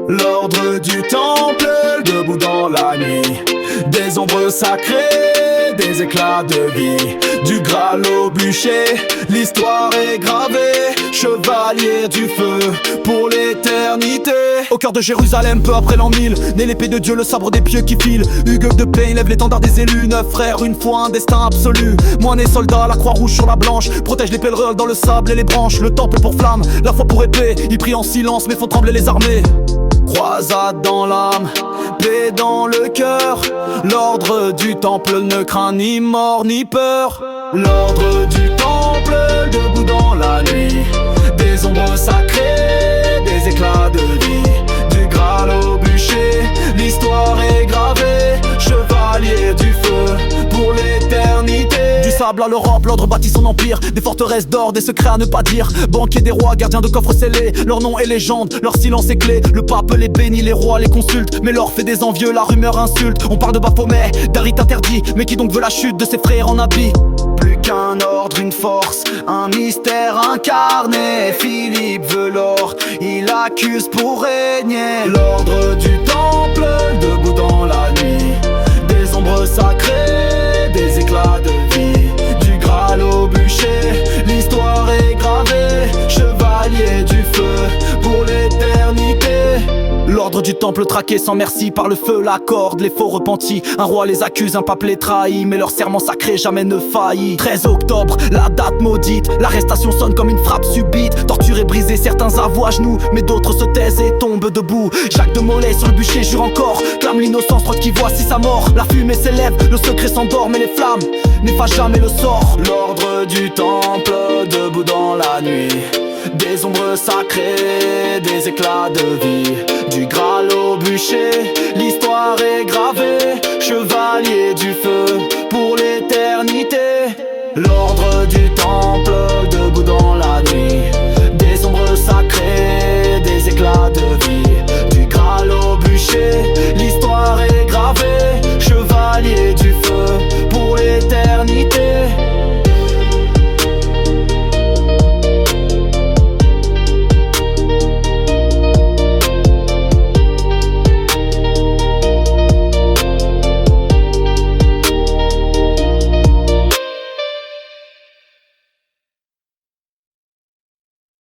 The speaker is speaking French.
L'ordre du temple, debout dans la nuit. Des ombres sacrées, des éclats de vie. Du Graal au bûcher, l'histoire est gravée. Chevalier du feu, pour l'éternité. Au cœur de Jérusalem, peu après l'an 1000, né l'épée de Dieu, le sabre des pieux qui file. Hugues de paix lève l'étendard des élus. 9 frères, une foi, un destin absolu. Moine et soldat, la croix rouge sur la blanche protège les pèlerins dans le sable et les branches. Le temple pour flamme, la foi pour épée. Ils prient en silence mais font trembler les armées. Croisade dans l'âme, paix dans le cœur. L'ordre du temple ne craint ni mort ni peur. L'ordre du temple, debout dans la nuit. Des ombres sacrées, des éclats de vie. Du Graal au bûcher, l'histoire est gravée. Chevalier du feu, pour l'éternité. Du sable à l'Europe, l'ordre bâtit son empire. Des forteresses d'or, des secrets à ne pas dire. Banquiers des rois, gardiens de coffres scellés. Leur nom est légende, leur silence est clé. Le pape les bénit, les rois les consultent. Mais l'or fait des envieux, la rumeur insulte. On parle de Baphomet, d'un rite interdit. Mais qui donc veut la chute de ses frères en habit? Plus qu'un ordre, une force, un mystère incarné. Philippe veut l'or, il accuse pour régner. L'ordre du temple, debout dans la nuit. Des ombres sacrées, des éclats de vie. Du Graal au bûcher, l'histoire est gravée. Chevalier du feu, pour l'éternité. L'ordre du temple traqué sans merci par le feu, la corde, les faux repentis. Un roi les accuse, un pape les trahit, mais leur serment sacré jamais ne faillit. 13 octobre, la date maudite, l'arrestation sonne comme une frappe subite. Torturés, brisés, certains avouent à genoux, mais d'autres se taisent et tombent debout. Jacques de Molay sur le bûcher jure encore, clame l'innocence, droite qui voit si sa mort. La fumée s'élève, le secret s'endort, mais les flammes n'effacent jamais le sort. L'ordre du temple, debout dans la nuit. Des ombres sacrées, des éclats de vie.